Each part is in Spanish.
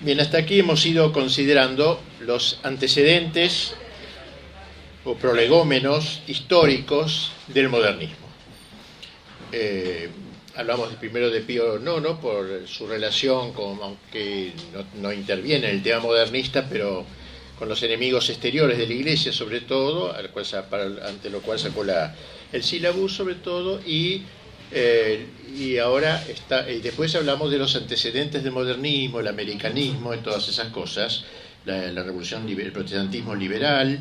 Bien, hasta aquí hemos ido considerando los antecedentes o prolegómenos históricos del modernismo. Hablamos primero de Pío IX por su relación, aunque no interviene en el tema modernista, pero con los enemigos exteriores de la Iglesia, sobre todo, ante lo cual sacó el sílabus, sobre todo, y ahora y después hablamos de los antecedentes del modernismo, el americanismo y todas esas cosas, la revolución, el protestantismo liberal,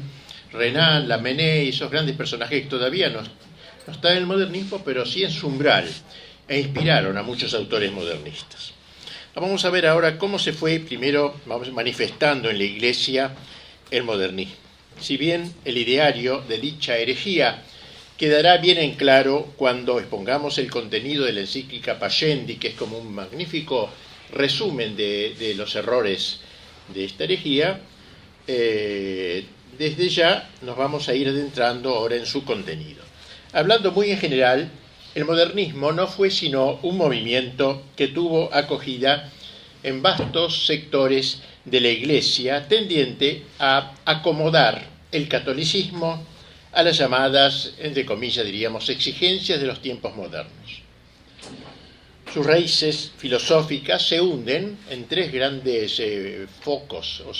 Renan, Lamennais, esos grandes personajes que todavía no están en el modernismo, pero sí en su umbral, e inspiraron a muchos autores modernistas. Vamos a ver ahora cómo se fue primero manifestando en la Iglesia el modernismo. Si bien el ideario de dicha herejía quedará bien en claro cuando expongamos el contenido de la encíclica Pascendi, que es como un magnífico resumen de los errores de esta herejía, desde ya nos vamos a ir adentrando ahora en su contenido. Hablando muy en general, el modernismo no fue sino un movimiento que tuvo acogida en vastos sectores de la Iglesia, tendiente a acomodar el catolicismo a las llamadas, entre comillas diríamos, exigencias de los tiempos modernos. Sus raíces filosóficas se hunden en tres grandes focos o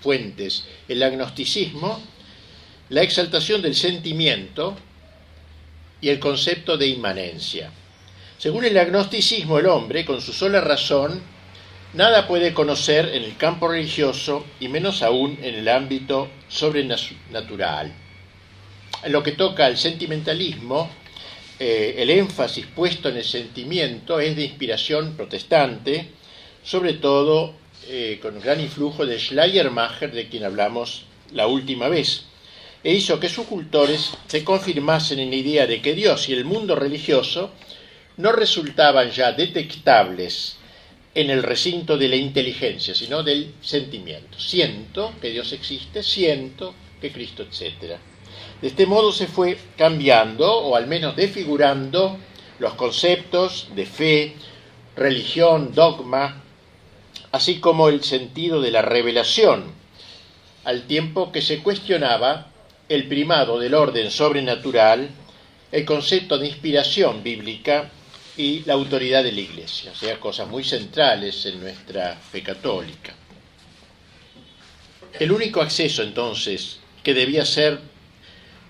fuentes: el agnosticismo, la exaltación del sentimiento y el concepto de inmanencia. Según el agnosticismo, el hombre, con su sola razón, nada puede conocer en el campo religioso y menos aún en el ámbito sobrenatural. En lo que toca al sentimentalismo, el énfasis puesto en el sentimiento es de inspiración protestante, sobre todo con gran influjo de Schleiermacher, de quien hablamos la última vez, e hizo que sus cultores se confirmasen en la idea de que Dios y el mundo religioso no resultaban ya detectables en el recinto de la inteligencia, sino del sentimiento. Siento que Dios existe, siento que Cristo, etc. De este modo se fue cambiando, o al menos desfigurando, los conceptos de fe, religión, dogma, así como el sentido de la revelación, al tiempo que se cuestionaba el primado del orden sobrenatural, el concepto de inspiración bíblica y la autoridad de la Iglesia, o sea, cosas muy centrales en nuestra fe católica. El único acceso, entonces, que debía ser,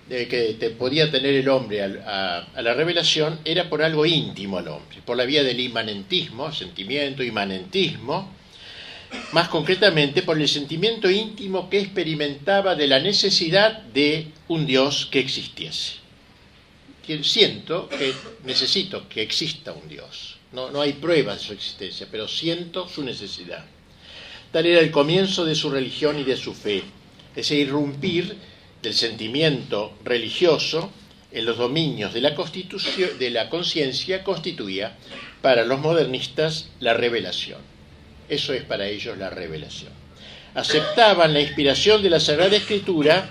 que podía tener el hombre a la revelación, era por algo íntimo al hombre, por la vía del inmanentismo, sentimiento, inmanentismo, más concretamente por el sentimiento íntimo que experimentaba de la necesidad de un Dios que existiese. Siento que necesito que exista un Dios. No hay pruebas de su existencia, pero siento su necesidad. Tal era el comienzo de su religión y de su fe, ese irrumpir del sentimiento religioso en los dominios de la conciencia constituía para los modernistas la revelación. Eso es para ellos la revelación. Aceptaban la inspiración de la Sagrada Escritura,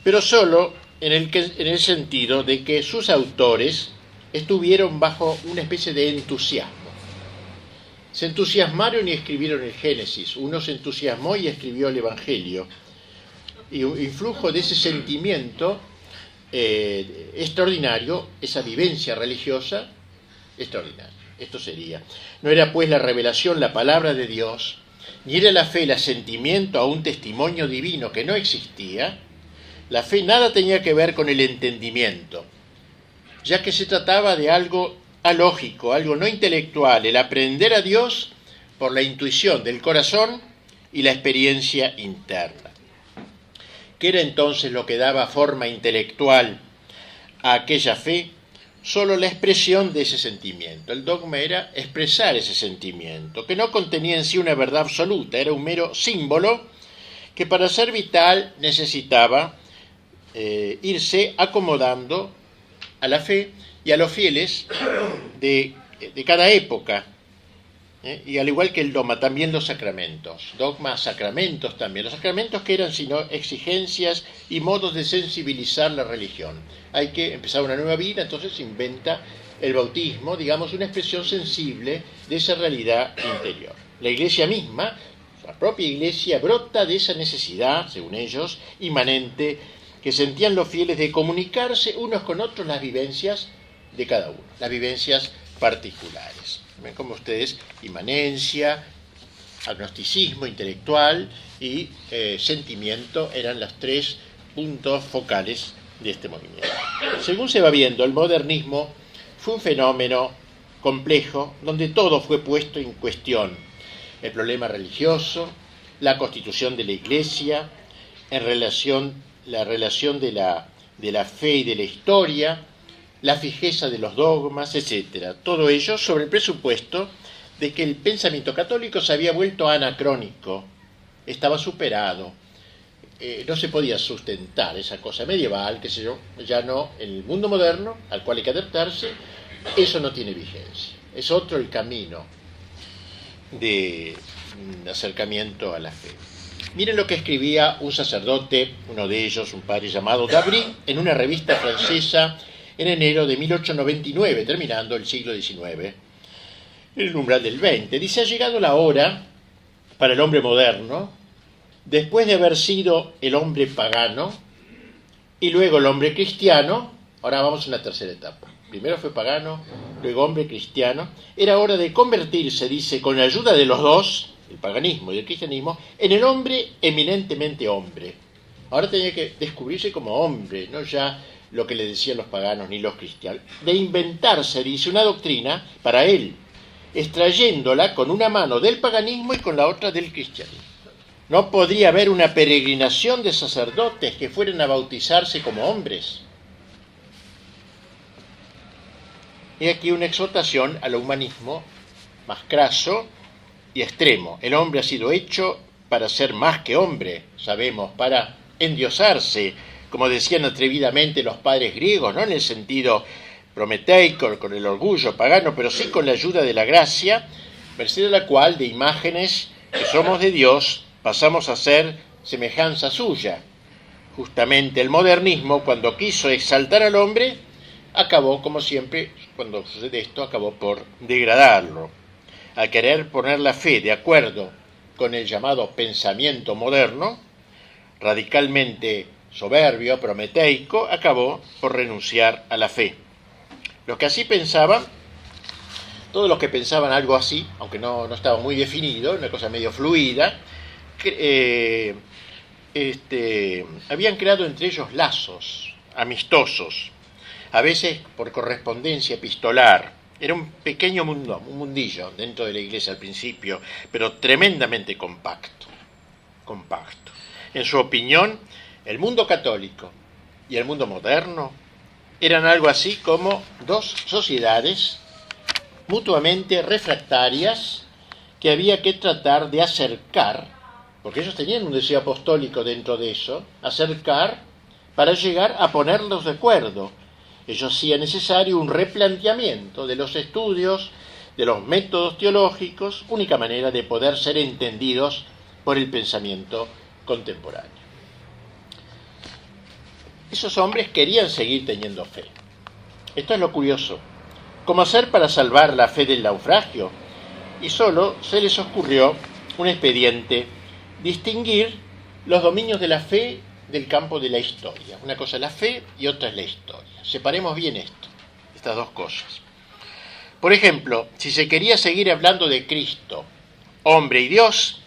pero solo en el sentido de que sus autores estuvieron bajo una especie de entusiasmo. Se entusiasmaron y escribieron el Génesis. Uno se entusiasmó y escribió el Evangelio. Y un influjo de ese sentimiento extraordinario, esa vivencia religiosa extraordinaria. Esto sería. No era pues la revelación la palabra de Dios, ni era la fe el asentimiento a un testimonio divino que no existía. La fe nada tenía que ver con el entendimiento, ya que se trataba de algo alógico, algo no intelectual, el aprender a Dios por la intuición del corazón y la experiencia interna. ¿Qué era entonces lo que daba forma intelectual a aquella fe? Solo la expresión de ese sentimiento. El dogma era expresar ese sentimiento, que no contenía en sí una verdad absoluta, era un mero símbolo que para ser vital necesitaba irse acomodando a la fe y a los fieles de cada época, y al igual que el dogma, también los sacramentos, dogma, sacramentos también, los sacramentos que eran sino exigencias y modos de sensibilizar la religión. Hay que empezar una nueva vida, entonces se inventa el bautismo, digamos, una expresión sensible de esa realidad interior. La Iglesia misma, la propia Iglesia brota de esa necesidad, según ellos, inmanente, que sentían los fieles de comunicarse unos con otros las vivencias de cada uno, las vivencias particulares. Ven como ustedes, inmanencia, agnosticismo intelectual y sentimiento eran los tres puntos focales de este movimiento. Según se va viendo, el modernismo fue un fenómeno complejo donde todo fue puesto en cuestión. El problema religioso, la constitución de la Iglesia, la relación de la fe y de la historia, la fijeza de los dogmas, etc. Todo ello sobre el presupuesto de que el pensamiento católico se había vuelto anacrónico, estaba superado, no se podía sustentar esa cosa medieval, qué sé yo, ya no, en el mundo moderno, al cual hay que adaptarse, eso no tiene vigencia. Es otro el camino de acercamiento a la fe. Miren lo que escribía un sacerdote, uno de ellos, un padre llamado Dabry, en una revista francesa en enero de 1899, terminando el siglo XIX, en el umbral del XX. Dice: ha llegado la hora para el hombre moderno, después de haber sido el hombre pagano y luego el hombre cristiano, ahora vamos a una tercera etapa. Primero fue pagano, luego hombre cristiano. Era hora de convertirse, dice, con la ayuda de los dos, el paganismo y el cristianismo, en el hombre eminentemente hombre. Ahora tenía que descubrirse como hombre, no ya lo que le decían los paganos ni los cristianos. De inventarse, dice, una doctrina para él, extrayéndola con una mano del paganismo y con la otra del cristianismo. No podría haber una peregrinación de sacerdotes que fueran a bautizarse como hombres. Y aquí una exhortación al humanismo más craso y extremo. El hombre ha sido hecho para ser más que hombre, sabemos, para endiosarse, como decían atrevidamente los padres griegos, no en el sentido prometeico, con el orgullo pagano, pero sí con la ayuda de la gracia, merced a la cual de imágenes que somos de Dios pasamos a ser semejanza suya. Justamente el modernismo, cuando quiso exaltar al hombre, acabó, como siempre, cuando sucede esto, acabó por degradarlo. Al querer poner la fe de acuerdo con el llamado pensamiento moderno, radicalmente soberbio, prometeico, acabó por renunciar a la fe. Los que así pensaban, todos los que pensaban algo así, aunque no estaba muy definido, una cosa medio fluida, habían creado entre ellos lazos amistosos, a veces por correspondencia epistolar. Era un pequeño mundo, un mundillo dentro de la Iglesia al principio, pero tremendamente compacto. En su opinión, el mundo católico y el mundo moderno eran algo así como dos sociedades mutuamente refractarias que había que tratar de acercar, porque ellos tenían un deseo apostólico dentro de eso, acercar para llegar a ponerlos de acuerdo. Ello hacía necesario un replanteamiento de los estudios, de los métodos teológicos, única manera de poder ser entendidos por el pensamiento contemporáneo. Esos hombres querían seguir teniendo fe. Esto es lo curioso. ¿Cómo hacer para salvar la fe del naufragio? Y solo se les ocurrió un expediente: distinguir los dominios de la fe del campo de la historia. Una cosa es la fe y otra es la historia. Separemos bien estas dos cosas. Por ejemplo, si se quería seguir hablando de Cristo, hombre y Dios,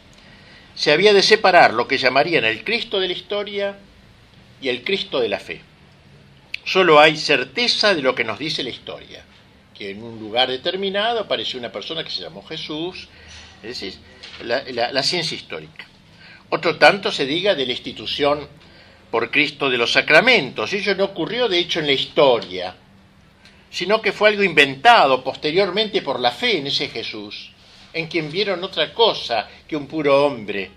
se había de separar lo que llamarían el Cristo de la historia y el Cristo de la fe. Solo hay certeza de lo que nos dice la historia, que en un lugar determinado apareció una persona que se llamó Jesús, es decir, la ciencia histórica. Otro tanto se diga de la institución por Cristo de los sacramentos. Ello no ocurrió de hecho en la historia, sino que fue algo inventado posteriormente por la fe en ese Jesús, en quien vieron otra cosa que un puro hombre.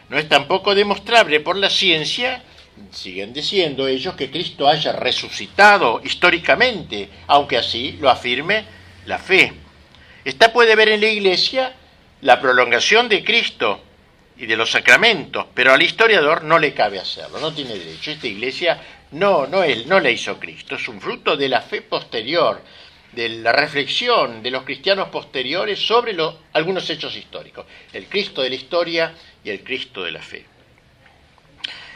No es tampoco demostrable por la ciencia, siguen diciendo ellos, que Cristo haya resucitado históricamente, aunque así lo afirme la fe. Esta puede ver en la Iglesia la prolongación de Cristo y de los sacramentos, pero al historiador no le cabe hacerlo, no tiene derecho. Esta Iglesia no la hizo Cristo, es un fruto de la fe posterior, de la reflexión de los cristianos posteriores sobre algunos hechos históricos, el Cristo de la historia y el Cristo de la fe.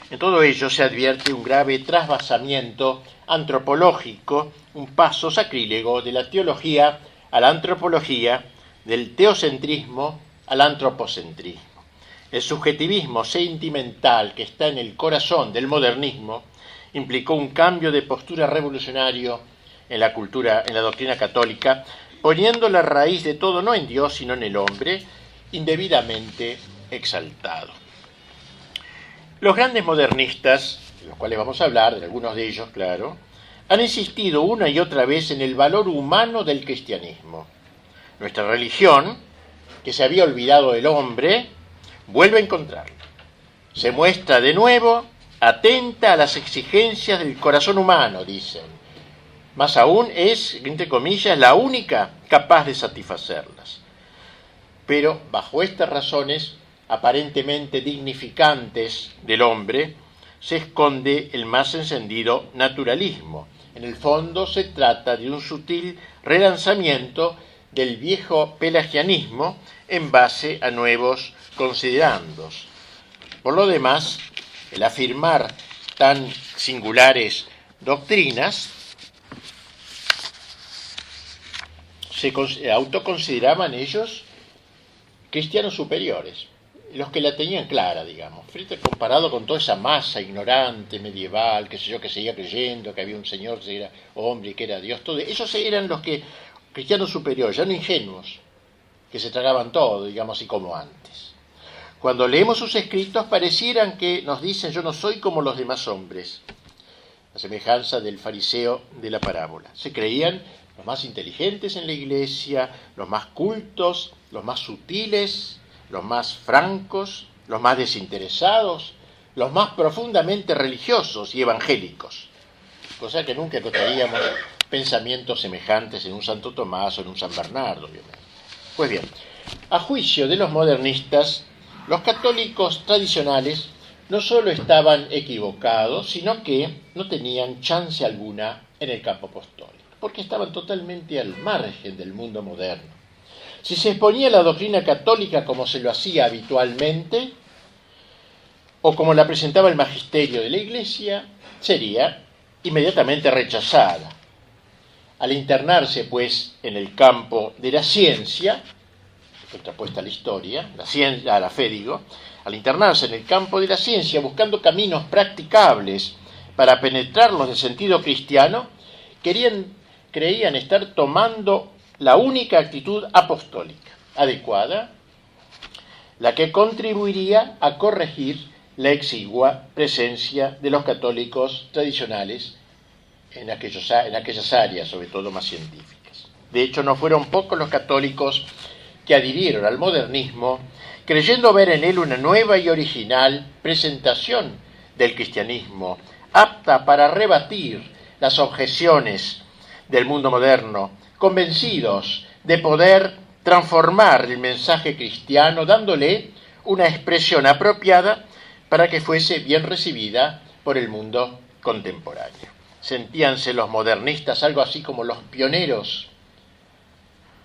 En todo ello se advierte un grave trasvasamiento antropológico, un paso sacrílego de la teología a la antropología, del teocentrismo al antropocentrismo. El subjetivismo sentimental que está en el corazón del modernismo implicó un cambio de postura revolucionario en la doctrina católica, poniendo la raíz de todo no en Dios, sino en el hombre, indebidamente exaltado. Los grandes modernistas, de los cuales vamos a hablar, de algunos de ellos, claro, han insistido una y otra vez en el valor humano del cristianismo. Nuestra religión, que se había olvidado del hombre, vuelve a encontrarlo. Se muestra de nuevo atenta a las exigencias del corazón humano, dicen. Más aún es, entre comillas, la única capaz de satisfacerlas. Pero bajo estas razones aparentemente dignificantes del hombre se esconde el más encendido naturalismo. En el fondo se trata de un sutil relanzamiento del viejo pelagianismo en base a nuevos considerandos. Por lo demás, el afirmar tan singulares doctrinas, se autoconsideraban ellos cristianos superiores, los que la tenían clara, digamos, comparado con toda esa masa ignorante, medieval, qué sé yo, que seguía creyendo que había un Señor que era hombre y que era Dios, todo. Esos eran los que, cristianos superiores, ya no ingenuos, que se tragaban todo, digamos así como antes. Cuando leemos sus escritos parecieran que nos dicen: yo no soy como los demás hombres, a semejanza del fariseo de la parábola. Se creían los más inteligentes en la iglesia, los más cultos, los más sutiles, los más francos, los más desinteresados, los más profundamente religiosos y evangélicos, cosa que nunca encontraríamos pensamientos semejantes en un Santo Tomás o en un San Bernardo, obviamente. Pues bien, a juicio de los modernistas, los católicos tradicionales no solo estaban equivocados, sino que no tenían chance alguna en el campo apostólico, porque estaban totalmente al margen del mundo moderno. Si se exponía la doctrina católica como se lo hacía habitualmente, o como la presentaba el magisterio de la Iglesia, sería inmediatamente rechazada. Al internarse, pues, en el campo de la ciencia, contrapuesta a la historia, a la fe, digo, al internarse en el campo de la ciencia, buscando caminos practicables para penetrarlos del sentido cristiano, creían estar tomando la única actitud apostólica adecuada, la que contribuiría a corregir la exigua presencia de los católicos tradicionales en aquellas áreas, sobre todo más científicas. De hecho, no fueron pocos los católicos que adhirieron al modernismo, creyendo ver en él una nueva y original presentación del cristianismo, apta para rebatir las objeciones del mundo moderno, convencidos de poder transformar el mensaje cristiano, dándole una expresión apropiada para que fuese bien recibida por el mundo contemporáneo. Sentíanse los modernistas algo así como los pioneros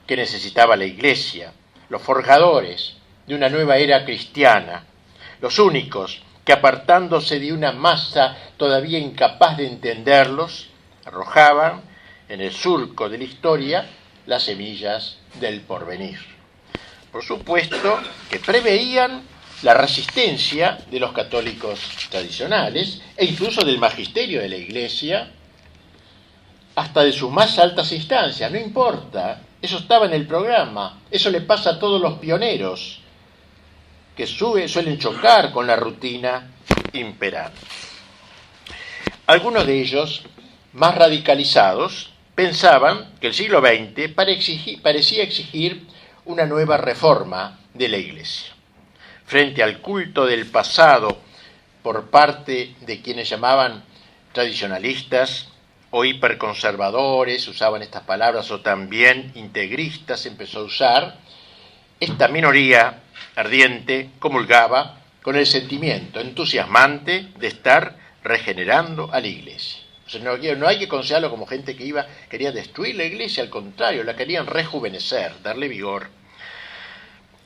que necesitaba la Iglesia, los forjadores de una nueva era cristiana, los únicos que, apartándose de una masa todavía incapaz de entenderlos, arrojaban en el surco de la historia las semillas del porvenir. Por supuesto que preveían la resistencia de los católicos tradicionales e incluso del magisterio de la Iglesia, hasta de sus más altas instancias, no importa, eso estaba en el programa, eso le pasa a todos los pioneros que suelen chocar con la rutina imperante. Algunos de ellos, más radicalizados, pensaban que el siglo XX parecía exigir una nueva reforma de la Iglesia. Frente al culto del pasado por parte de quienes llamaban tradicionalistas o hiperconservadores, usaban estas palabras, o también integristas empezó a usar, esta minoría ardiente comulgaba con el sentimiento entusiasmante de estar regenerando a la Iglesia. sea, no hay que considerarlo como gente que quería destruir la iglesia, al contrario, la querían rejuvenecer, darle vigor.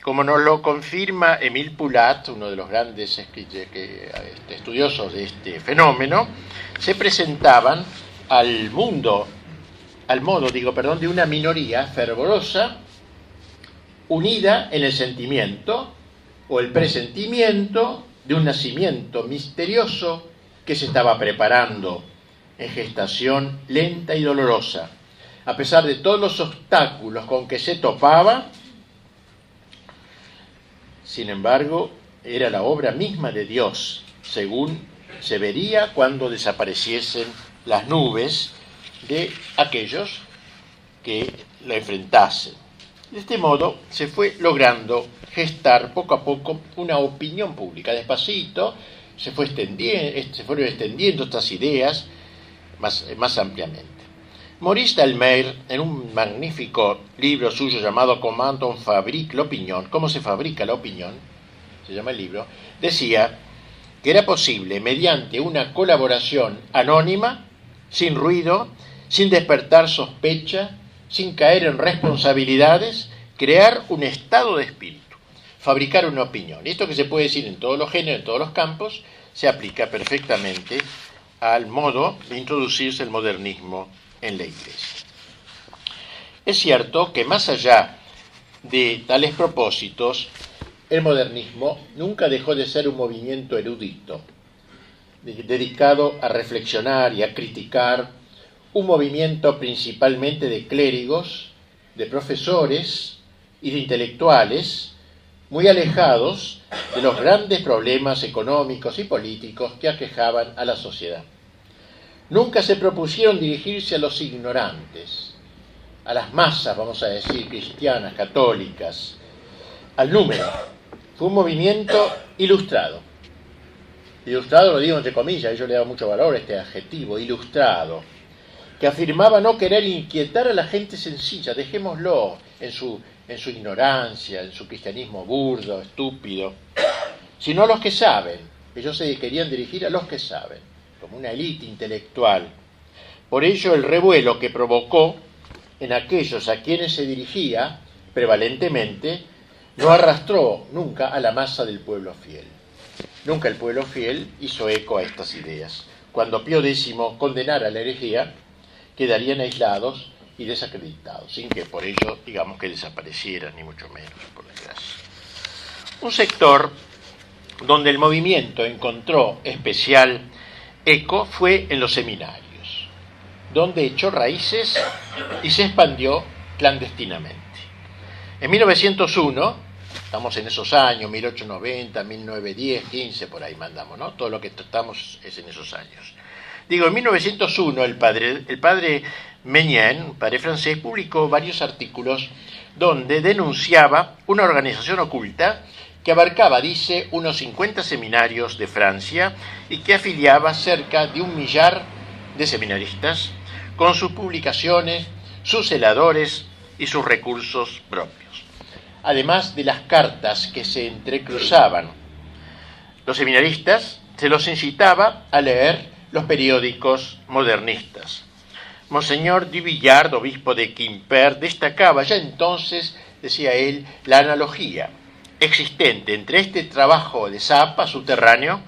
Como nos lo confirma Émile Poulat, uno de los grandes estudiosos de este fenómeno, se presentaban al modo de una minoría fervorosa, unida en el sentimiento o el presentimiento de un nacimiento misterioso que se estaba preparando en gestación lenta y dolorosa. A pesar de todos los obstáculos con que se topaba, sin embargo, era la obra misma de Dios, según se vería cuando desapareciesen las nubes de aquellos que la enfrentasen. De este modo se fue logrando gestar poco a poco una opinión pública. Despacito se fueron extendiendo estas ideas más ampliamente. Maurice Delmeire, en un magnífico libro suyo llamado Comment on fabrique l'opinion, ¿cómo se fabrica la opinión?, se llama el libro, decía que era posible, mediante una colaboración anónima, sin ruido, sin despertar sospecha, sin caer en responsabilidades, crear un estado de espíritu, fabricar una opinión. Y esto, que se puede decir en todos los géneros, en todos los campos, se aplica perfectamente al modo de introducirse el modernismo en la Iglesia. Es cierto que más allá de tales propósitos, el modernismo nunca dejó de ser un movimiento erudito, dedicado a reflexionar y a criticar, un movimiento principalmente de clérigos, de profesores y de intelectuales, muy alejados de los grandes problemas económicos y políticos que aquejaban a la sociedad. Nunca se propusieron dirigirse a los ignorantes, a las masas, vamos a decir, cristianas, católicas, al número. Fue un movimiento ilustrado. Ilustrado lo digo entre comillas, yo le he dado mucho valor a este adjetivo, ilustrado, que afirmaba no querer inquietar a la gente sencilla, dejémoslo en su ignorancia, en su cristianismo burdo, estúpido, sino a los que saben. Ellos se querían dirigir a los que saben, como una élite intelectual. Por ello, el revuelo que provocó en aquellos a quienes se dirigía, prevalentemente, no arrastró nunca a la masa del pueblo fiel. Nunca el pueblo fiel hizo eco a estas ideas. Cuando Pío X condenara la herejía, quedarían aislados y desacreditados, sin que por ello digamos que desaparecieran, ni mucho menos, por desgracia. Un sector donde el movimiento encontró especial eco fue en los seminarios, donde echó raíces y se expandió clandestinamente. En 1901, estamos en esos años, 1890, 1910, 15, por ahí mandamos, ¿no? Todo lo que tratamos es en esos años. En 1901 el padre Meignen, un padre francés, publicó varios artículos donde denunciaba una organización oculta que abarcaba, dice, unos 50 seminarios de Francia y que afiliaba cerca de 1 millar de seminaristas con sus publicaciones, sus celadores y sus recursos propios. Además de las cartas que se entrecruzaban, los seminaristas se los incitaba a leer los periódicos modernistas. Monseñor Duvillard, obispo de Quimper, destacaba ya entonces, decía él, la analogía existente entre este trabajo de zapa subterráneo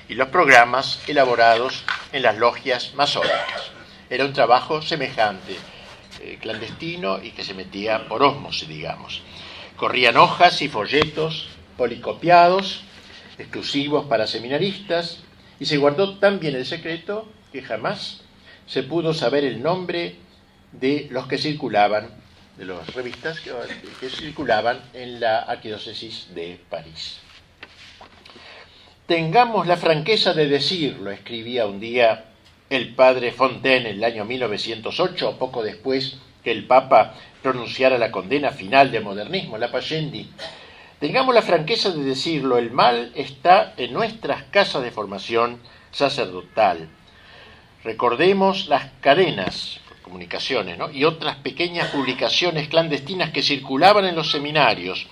y los programas elaborados en las logias masónicas. Era un trabajo semejante, clandestino, y que se metía por ósmosis, digamos. Corrían hojas y folletos policopiados, exclusivos para seminaristas, y se guardó tan bien el secreto que jamás se pudo saber el nombre de los que circulaban, de las revistas que circulaban en la arquidiócesis de París. Tengamos la franqueza de decirlo, escribía un día el padre Fontaine en el año 1908, poco después que el Papa pronunciara la condena final del modernismo, la Pascendi. Tengamos la franqueza de decirlo, el mal está en nuestras casas de formación sacerdotal. Recordemos las cadenas, comunicaciones, ¿no?, y otras pequeñas publicaciones clandestinas que circulaban en los seminarios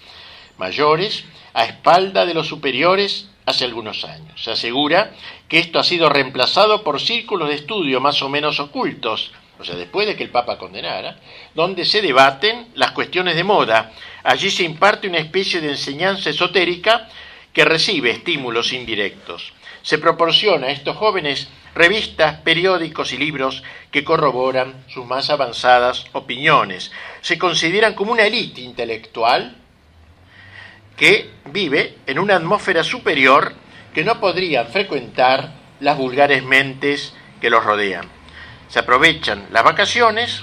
mayores a espalda de los superiores hace algunos años. Se asegura que esto ha sido reemplazado por círculos de estudio más o menos ocultos, o sea, después de que el Papa condenara, donde se debaten las cuestiones de moda. Allí se imparte una especie de enseñanza esotérica que recibe estímulos indirectos. Se proporciona a estos jóvenes revistas, periódicos y libros que corroboran sus más avanzadas opiniones. Se consideran como una élite intelectual que vive en una atmósfera superior que no podrían frecuentar las vulgares mentes que los rodean. Se aprovechan las vacaciones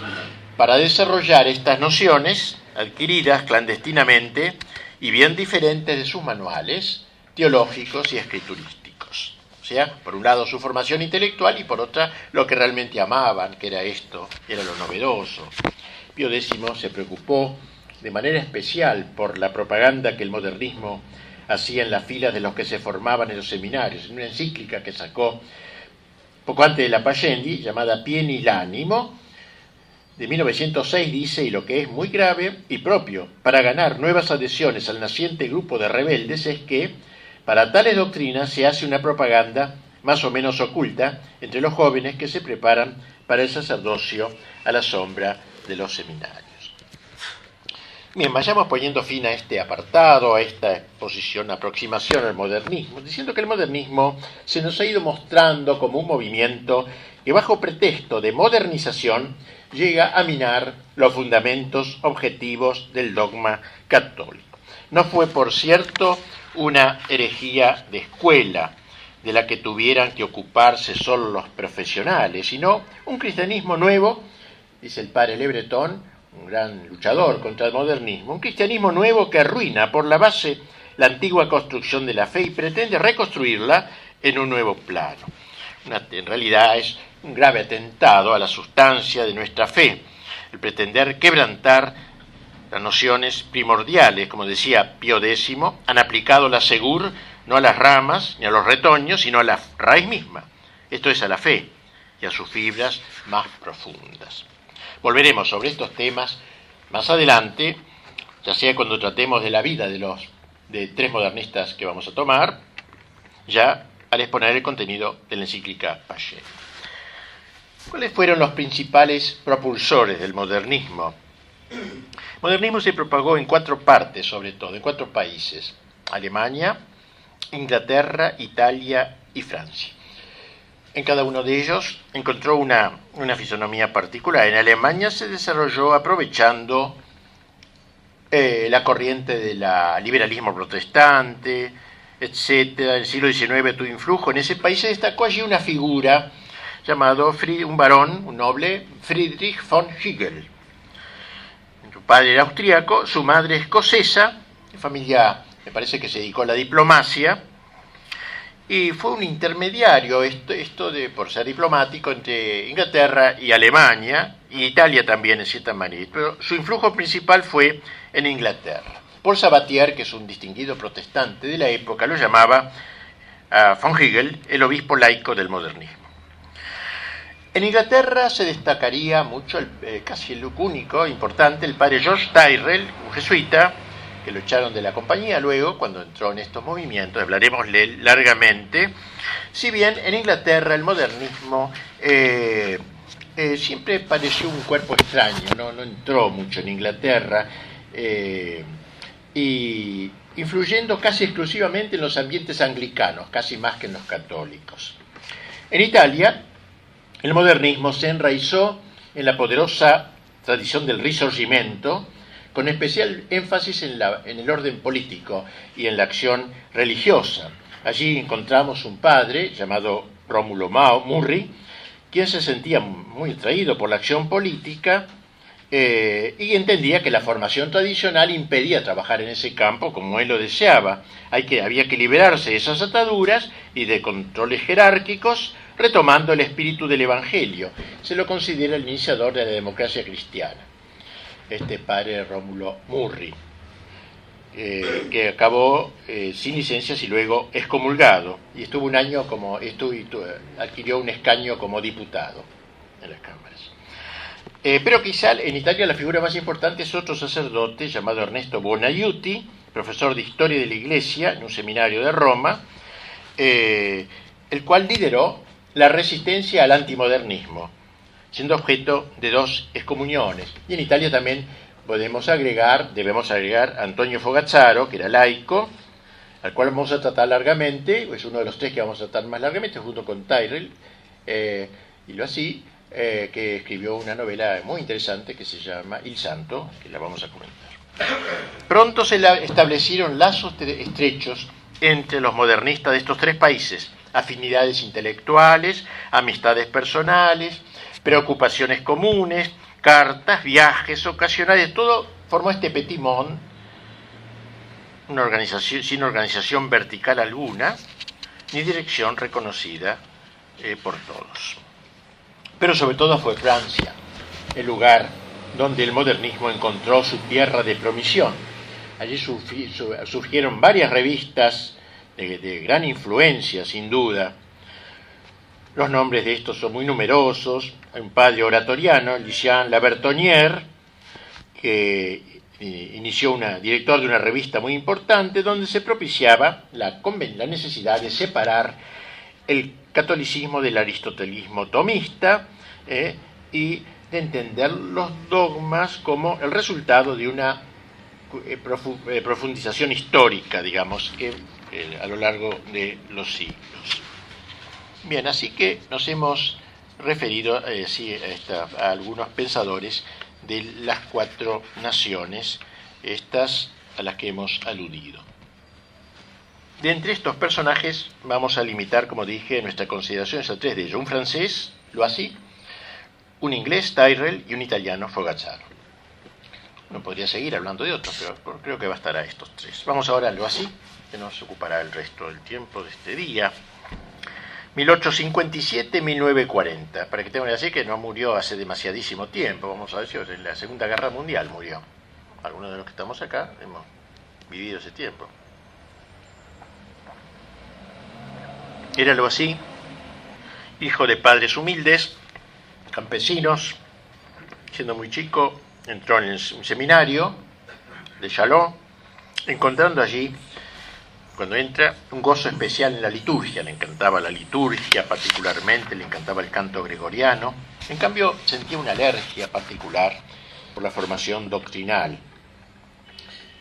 para desarrollar estas nociones adquiridas clandestinamente y bien diferentes de sus manuales teológicos y escriturísticos. O sea, por un lado su formación intelectual y por otra lo que realmente amaban, que era esto, era lo novedoso. Pío X se preocupó de manera especial por la propaganda que el modernismo hacía en las filas de los que se formaban en los seminarios. En una encíclica que sacó poco antes de la Pascendi, llamada Pieni l'animo, de 1906, dice, y lo que es muy grave y propio para ganar nuevas adhesiones al naciente grupo de rebeldes es que para tales doctrinas se hace una propaganda más o menos oculta entre los jóvenes que se preparan para el sacerdocio a la sombra de los seminarios. Bien, vayamos poniendo fin a este apartado, a esta exposición, aproximación al modernismo, diciendo que el modernismo se nos ha ido mostrando como un movimiento que bajo pretexto de modernización llega a minar los fundamentos objetivos del dogma católico. No fue, por cierto, una herejía de escuela de la que tuvieran que ocuparse solo los profesionales, sino un cristianismo nuevo, dice el padre Le Breton, un gran luchador contra el modernismo, un cristianismo nuevo que arruina por la base la antigua construcción de la fe y pretende reconstruirla en un nuevo plano. En realidad es un grave atentado a la sustancia de nuestra fe, el pretender quebrantar las nociones primordiales, como decía Pío X, han aplicado la segur no a las ramas ni a los retoños, sino a la raíz misma, esto es a la fe y a sus fibras más profundas. Volveremos sobre estos temas más adelante, ya sea cuando tratemos de la vida de tres modernistas que vamos a tomar, ya al exponer el contenido de la encíclica Pascendi. ¿Cuáles fueron los principales propulsores del modernismo? El modernismo se propagó en 4 partes, sobre todo, en 4 países: Alemania, Inglaterra, Italia y Francia. En cada uno de ellos encontró una fisonomía particular. En Alemania se desarrolló aprovechando la corriente del liberalismo protestante, etc. En el siglo XIX tuvo influjo. En ese país se destacó allí una figura llamado un varón, un noble, Friedrich von Hegel. Su padre era austríaco, su madre escocesa, de familia, me parece que se dedicó a la diplomacia, y fue un intermediario, por ser diplomático, entre Inglaterra y Alemania, y Italia también en cierta manera, pero su influjo principal fue en Inglaterra. Paul Sabatier, que es un distinguido protestante de la época, lo llamaba a von Hegel el obispo laico del modernismo. En Inglaterra se destacaría mucho, casi el único importante, el padre George Tyrrell, un jesuita, que lo echaron de la compañía luego, cuando entró en estos movimientos, hablaremos largamente. Si bien en Inglaterra el modernismo siempre pareció un cuerpo extraño, no entró mucho en Inglaterra, y influyendo casi exclusivamente en los ambientes anglicanos, casi más que en los católicos. En Italia, el modernismo se enraizó en la poderosa tradición del Risorgimento, con especial énfasis en el orden político y en la acción religiosa. Allí encontramos un padre llamado Rómulo Murri, quien se sentía muy atraído por la acción política y entendía que la formación tradicional impedía trabajar en ese campo como él lo deseaba. Había que liberarse de esas ataduras y de controles jerárquicos, retomando el espíritu del Evangelio. Se lo considera el iniciador de la democracia cristiana, este padre Rómulo Murri, que acabó sin licencias y luego excomulgado, y estuvo un año adquirió un escaño como diputado en las cámaras. Pero quizá en Italia la figura más importante es otro sacerdote llamado Ernesto Buonaiuti, profesor de Historia de la Iglesia en un seminario de Roma, el cual lideró la resistencia al antimodernismo, siendo objeto de 2 excomuniones. Y en Italia también debemos agregar a Antonio Fogazzaro, que era laico, al cual vamos a tratar largamente, es uno de los 3 que vamos a tratar más largamente, junto con Tyrrell, y lo así, que escribió una novela muy interesante que se llama Il Santo, que la vamos a comentar. Pronto se establecieron lazos estrechos entre los modernistas de estos 3 países, afinidades intelectuales, amistades personales, preocupaciones comunes, cartas, viajes ocasionales, todo formó este petit monde, una organización sin organización vertical alguna, ni dirección reconocida por todos. Pero sobre todo fue Francia el lugar donde el modernismo encontró su tierra de promisión. Allí surgieron varias revistas de gran influencia, sin duda. Los nombres de estos son muy numerosos. Hay un padre oratoriano, Lucien Labertonnière, que director de una revista muy importante, donde se propiciaba la necesidad de separar el catolicismo del aristotelismo tomista y de entender los dogmas como el resultado de una profundización histórica, digamos, a lo largo de los siglos. Bien, así que nos hemos referido a algunos pensadores de las 4 naciones, estas a las que hemos aludido. De entre estos personajes vamos a limitar, como dije, nuestra consideración a 3 de ellos: un francés, Loisy, un inglés, Tyrrell, y un italiano, Fogazzaro. Uno podría seguir hablando de otros, pero creo que bastará estos 3. Vamos ahora a Loisy, que nos ocupará el resto del tiempo de este día. 1857-1940, para que tengan una idea, que no murió hace demasiadísimo tiempo, vamos a ver si en la Segunda Guerra Mundial murió. Algunos de los que estamos acá hemos vivido ese tiempo. Era algo así, hijo de padres humildes, campesinos. Siendo muy chico, entró en un seminario de Chalon, encontrando allí, cuando entra, un gozo especial en la liturgia. Le encantaba la liturgia particularmente, le encantaba el canto gregoriano. En cambio, sentía una alergia particular por la formación doctrinal.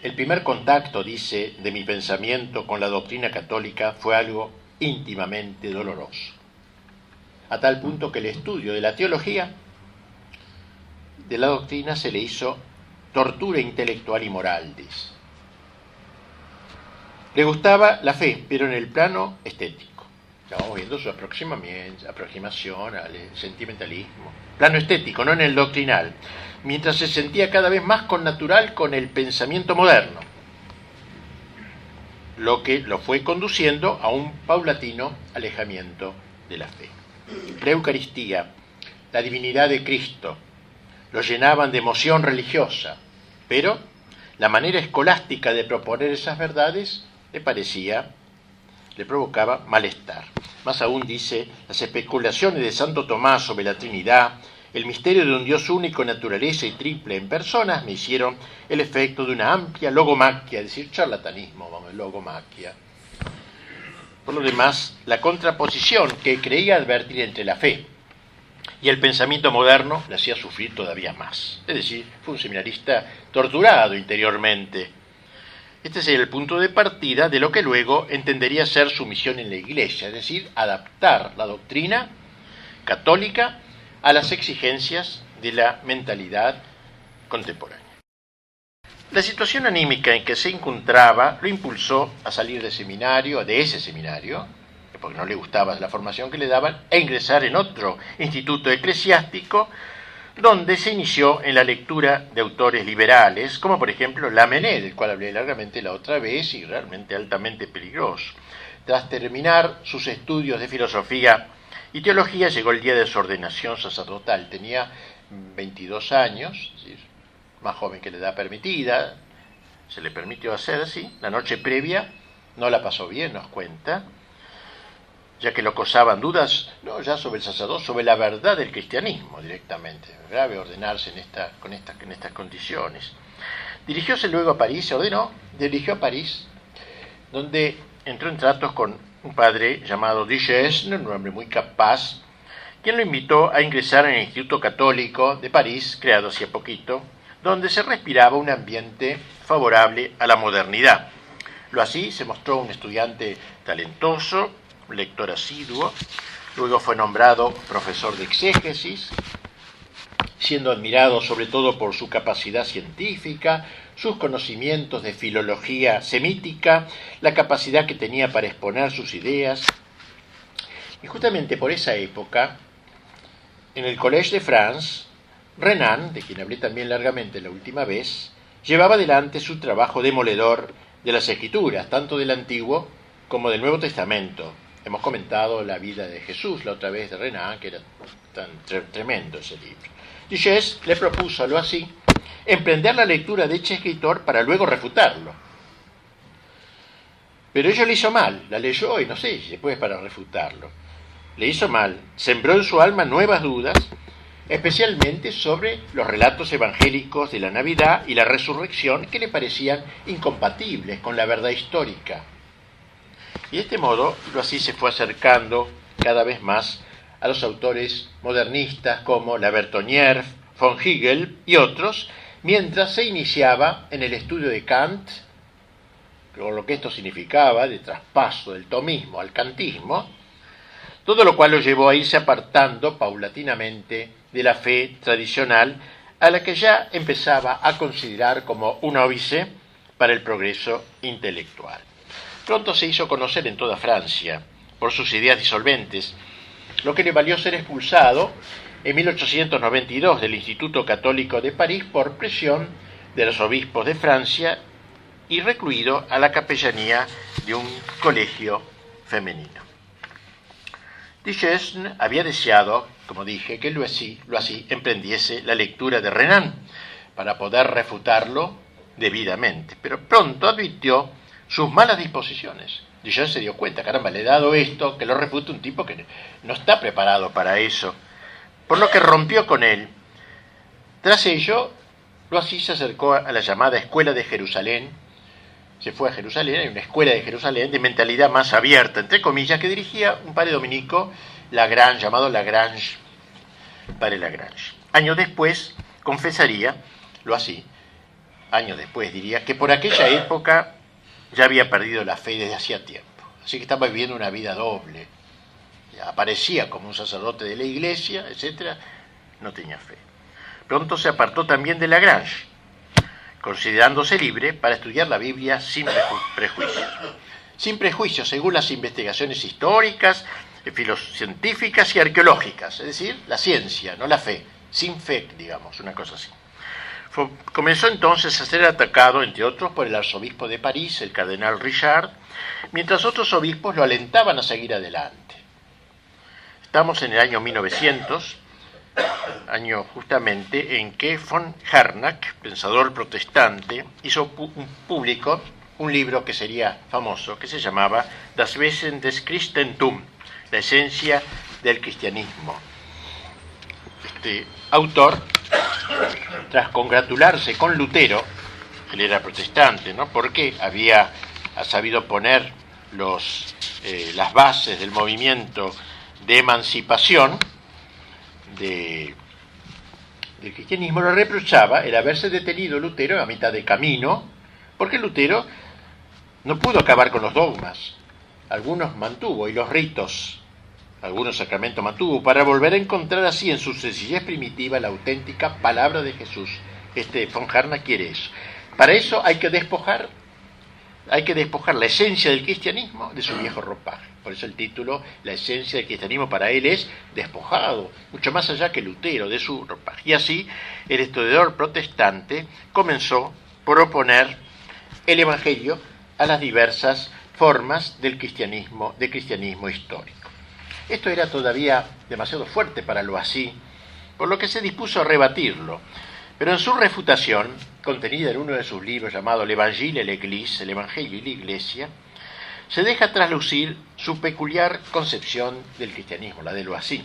El primer contacto, dice, de mi pensamiento con la doctrina católica fue algo íntimamente doloroso, a tal punto que el estudio de la teología de la doctrina se le hizo tortura intelectual y moral, dice. Le gustaba la fe, pero en el plano estético. Estamos viendo su aproximación al sentimentalismo. Plano estético, no en el doctrinal. Mientras se sentía cada vez más connatural con el pensamiento moderno, lo que lo fue conduciendo a un paulatino alejamiento de la fe. La Eucaristía, la divinidad de Cristo, lo llenaban de emoción religiosa, pero la manera escolástica de proponer esas verdades le provocaba malestar. Más aún, dice, las especulaciones de Santo Tomás sobre la Trinidad, el misterio de un Dios único en naturaleza y triple en personas, me hicieron el efecto de una amplia logomaquia, es decir, charlatanismo, logomaquia. Por lo demás, la contraposición que creía advertir entre la fe y el pensamiento moderno le hacía sufrir todavía más. Es decir, fue un seminarista torturado interiormente. Este es el punto de partida de lo que luego entendería ser su misión en la Iglesia, es decir, adaptar la doctrina católica a las exigencias de la mentalidad contemporánea. La situación anímica en que se encontraba lo impulsó a salir de ese seminario, porque no le gustaba la formación que le daban, e ingresar en otro instituto eclesiástico, donde se inició en la lectura de autores liberales, como por ejemplo Lamennais, del cual hablé largamente la otra vez, y realmente altamente peligroso. Tras terminar sus estudios de filosofía y teología, llegó el día de su ordenación sacerdotal. Tenía 22 años, es decir, más joven que la edad permitida, se le permitió hacer así. La noche previa no la pasó bien, nos cuenta, ya que lo acosaban dudas, no ya sobre el sacerdocio, sobre la verdad del cristianismo directamente. Grave ordenarse con estas condiciones. Dirigió a París, donde entró en tratos con un padre llamado Duchesne, un hombre muy capaz, quien lo invitó a ingresar en el Instituto Católico de París, creado hacía poquito, donde se respiraba un ambiente favorable a la modernidad. Lo así se mostró un estudiante talentoso, un lector asiduo, luego fue nombrado profesor de exégesis, siendo admirado sobre todo por su capacidad científica, sus conocimientos de filología semítica, la capacidad que tenía para exponer sus ideas. Y justamente por esa época, en el Collège de France, Renan, de quien hablé también largamente la última vez, llevaba adelante su trabajo demoledor de las Escrituras, tanto del Antiguo como del Nuevo Testamento. Hemos comentado la vida de Jesús la otra vez de Renan, que era tan tremendo ese libro. Duchesne le propuso a Loisy emprender la lectura de este escritor para luego refutarlo. Pero ella le hizo mal, la leyó y no sé si después para refutarlo. Le hizo mal, sembró en su alma nuevas dudas, especialmente sobre los relatos evangélicos de la Navidad y la resurrección que le parecían incompatibles con la verdad histórica. Y de este modo, Loisy se fue acercando cada vez más a los autores modernistas como La Bertonnière, von Hegel y otros, mientras se iniciaba en el estudio de Kant, con lo que esto significaba de traspaso del tomismo al kantismo, todo lo cual lo llevó a irse apartando paulatinamente de la fe tradicional, a la que ya empezaba a considerar como un óbice para el progreso intelectual. Pronto se hizo conocer en toda Francia por sus ideas disolventes, lo que le valió ser expulsado en 1892 del Instituto Católico de París por presión de los obispos de Francia y recluido a la capellanía de un colegio femenino. Duchesne había deseado, como dije, que Loisy emprendiese la lectura de Renan para poder refutarlo debidamente, pero pronto advirtió sus malas disposiciones. Duchesne se dio cuenta, caramba, le he dado esto, que lo refute un tipo que no está preparado para eso, por lo que rompió con él. Tras ello, Loisy se acercó a la llamada Escuela de Jerusalén, se fue a Jerusalén, hay una escuela de Jerusalén de mentalidad más abierta, entre comillas, que dirigía un padre dominico, Lagrange, llamado Lagrange, padre Lagrange. Años después, confesaría, Loisy, años después diría, que por aquella época ya había perdido la fe desde hacía tiempo, así que estaba viviendo una vida doble, aparecía como un sacerdote de la iglesia, etc., no tenía fe. Pronto se apartó también de Lagrange, considerándose libre para estudiar la Biblia sin prejuicios. Sin prejuicios, según las investigaciones históricas, filocientíficas y arqueológicas, es decir, la ciencia, no la fe, sin fe, digamos, una cosa así. Comenzó entonces a ser atacado, entre otros, por el arzobispo de París, el cardenal Richard, mientras otros obispos lo alentaban a seguir adelante. Estamos en el año 1900, año justamente en que von Harnack, pensador protestante, hizo público un libro que sería famoso, que se llamaba Das Wesen des Christentum, la esencia del cristianismo. Este autor, tras congratularse con Lutero, él era protestante, ¿no?, porque había sabido poner las bases del movimiento de emancipación del cristianismo, lo reprochaba el haberse detenido Lutero a mitad de camino, porque Lutero no pudo acabar con los dogmas, algunos mantuvo, y los ritos, algunos sacramentos mantuvo, para volver a encontrar así en su sencillez primitiva la auténtica palabra de Jesús. Von Harnack quiere eso. Para eso hay que despojar la esencia del cristianismo de su viejo ropaje. Por eso el título, la esencia del cristianismo, para él es despojado, mucho más allá que Lutero, de su ropaje. Y así el historiador protestante comenzó por oponer el evangelio a las diversas formas del cristianismo histórico. Esto era todavía demasiado fuerte para Loisy, por lo que se dispuso a rebatirlo. Pero en su refutación, contenida en uno de sus libros llamado L'Évangile et l'Église, el Evangelio y la Iglesia, se deja traslucir su peculiar concepción del cristianismo, la de Loisy.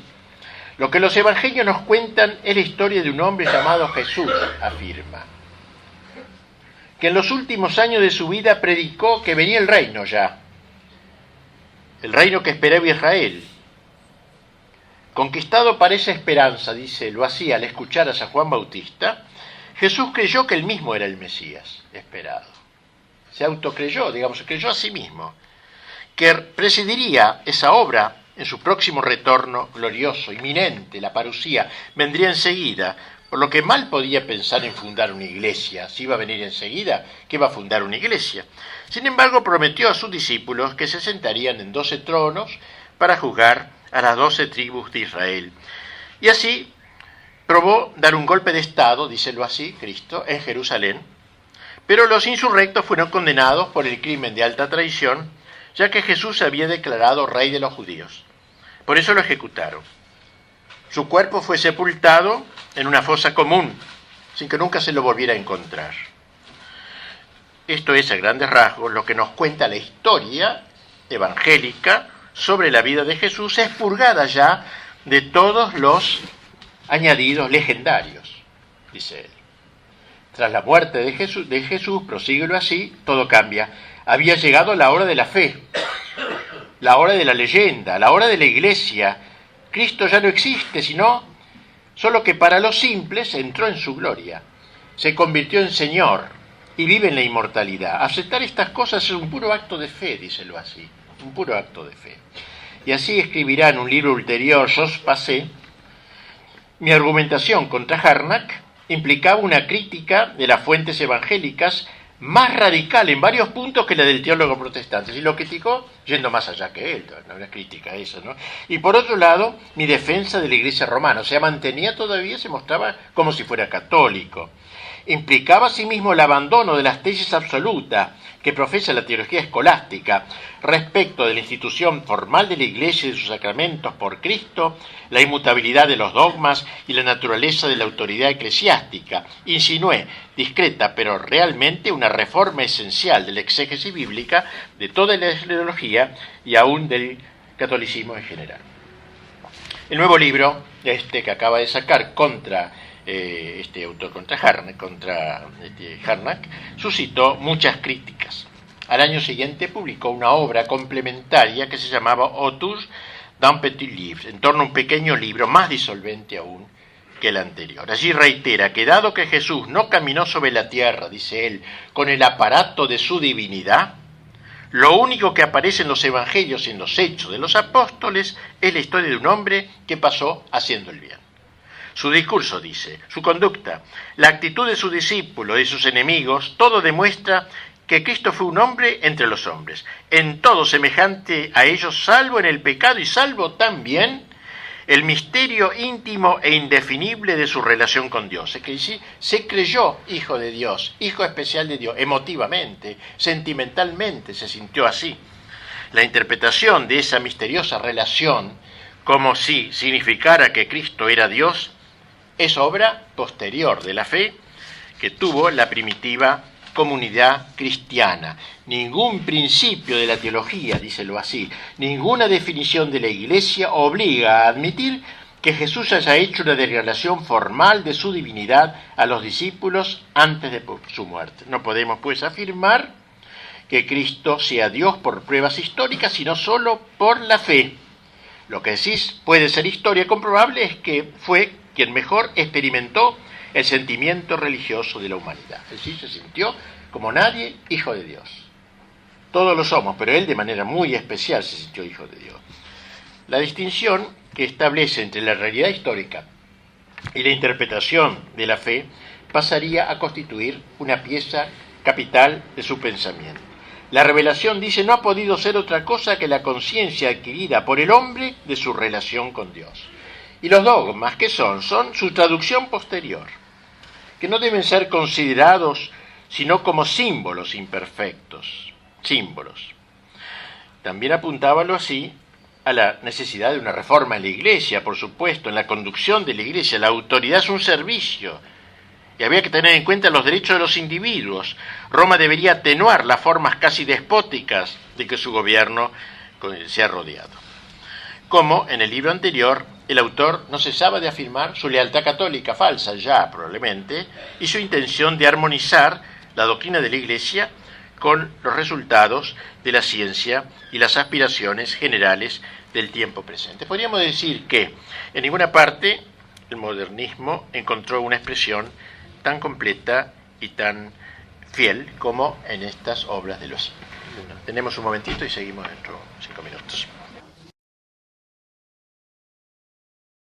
Lo que los evangelios nos cuentan es la historia de un hombre llamado Jesús, afirma, que en los últimos años de su vida predicó que venía el reino ya. el reino que esperaba Israel. Conquistado para esa esperanza, dice, lo hacía al escuchar a San Juan Bautista, Jesús creyó que él mismo era el Mesías esperado. Se autocreyó, digamos, se creyó a sí mismo, que presidiría esa obra en su próximo retorno glorioso, inminente, la parusía, vendría enseguida, por lo que mal podía pensar en fundar una iglesia. Si iba a venir enseguida, que iba a fundar una iglesia. Sin embargo, prometió a sus discípulos que se sentarían en 12 tronos para juzgar a las 12 tribus de Israel. Y así probó dar un golpe de Estado, díselo así, Cristo, en Jerusalén, pero los insurrectos fueron condenados por el crimen de alta traición, ya que Jesús se había declarado rey de los judíos. Por eso lo ejecutaron. Su cuerpo fue sepultado en una fosa común, sin que nunca se lo volviera a encontrar. Esto es, a grandes rasgos, lo que nos cuenta la historia evangélica sobre la vida de Jesús, expurgada ya de todos los añadidos legendarios, dice él. Tras la muerte de Jesús, prosíguelo así, todo cambia. Había llegado la hora de la fe, la hora de la leyenda, la hora de la iglesia. Cristo ya no existe, solo que para los simples entró en su gloria. Se convirtió en Señor y vive en la inmortalidad. Aceptar estas cosas es un puro acto de fe, díselo así, un puro acto de fe. Y así escribirá en un libro ulterior, Jos Passé, mi argumentación contra Harnack implicaba una crítica de las fuentes evangélicas más radical en varios puntos que la del teólogo protestante. Y lo criticó yendo más allá que él, no una crítica a eso, ¿no? Y por otro lado, mi defensa de la Iglesia romana, o sea, mantenía todavía, se mostraba como si fuera católico. Implicaba asimismo el abandono de las tesis absolutas que profesa la teología escolástica respecto de la institución formal de la Iglesia y de sus sacramentos por Cristo, la inmutabilidad de los dogmas y la naturaleza de la autoridad eclesiástica. Insinué, discreta pero realmente, una reforma esencial de la exégesis bíblica, de toda la teología y aún del catolicismo en general. El nuevo libro, que acaba de sacar contra este autor, contra Harnack, suscitó muchas críticas. Al año siguiente publicó una obra complementaria que se llamaba Autour d'un petit livre, en torno a un pequeño libro más disolvente aún que el anterior. Allí reitera que dado que Jesús no caminó sobre la tierra, dice él, con el aparato de su divinidad, lo único que aparece en los evangelios y en los hechos de los apóstoles es la historia de un hombre que pasó haciendo el bien. Su discurso, dice, su conducta, la actitud de sus discípulos y de sus enemigos, todo demuestra que Cristo fue un hombre entre los hombres, en todo semejante a ellos, salvo en el pecado y salvo también el misterio íntimo e indefinible de su relación con Dios. Es que se creyó hijo de Dios, hijo especial de Dios, emotivamente, sentimentalmente se sintió así. La interpretación de esa misteriosa relación, como si significara que Cristo era Dios, es obra posterior de la fe que tuvo la primitiva comunidad cristiana. Ningún principio de la teología, díselo así, ninguna definición de la Iglesia obliga a admitir que Jesús haya hecho una declaración formal de su divinidad a los discípulos antes de su muerte. No podemos, pues, afirmar que Cristo sea Dios por pruebas históricas, sino solo por la fe. Lo que sí puede ser historia comprobable es que fue quien mejor experimentó el sentimiento religioso de la humanidad. Él sí se sintió como nadie hijo de Dios. Todos lo somos, pero él de manera muy especial se sintió hijo de Dios. La distinción que establece entre la realidad histórica y la interpretación de la fe pasaría a constituir una pieza capital de su pensamiento. La revelación, dice, no ha podido ser otra cosa que la conciencia adquirida por el hombre de su relación con Dios. Y los dogmas, ¿qué son? Son su traducción posterior, que no deben ser considerados sino como símbolos imperfectos, símbolos. También apuntábalo así a la necesidad de una reforma en la Iglesia, por supuesto, en la conducción de la Iglesia. La autoridad es un servicio y había que tener en cuenta los derechos de los individuos. Roma debería atenuar las formas casi despóticas de que su gobierno se ha rodeado. Como en el libro anterior, el autor no cesaba de afirmar su lealtad católica, falsa ya probablemente, y su intención de armonizar la doctrina de la Iglesia con los resultados de la ciencia y las aspiraciones generales del tiempo presente. Podríamos decir que en ninguna parte el modernismo encontró una expresión tan completa y tan fiel como en estas obras de los. Tenemos un momentito y seguimos dentro de 5 minutos.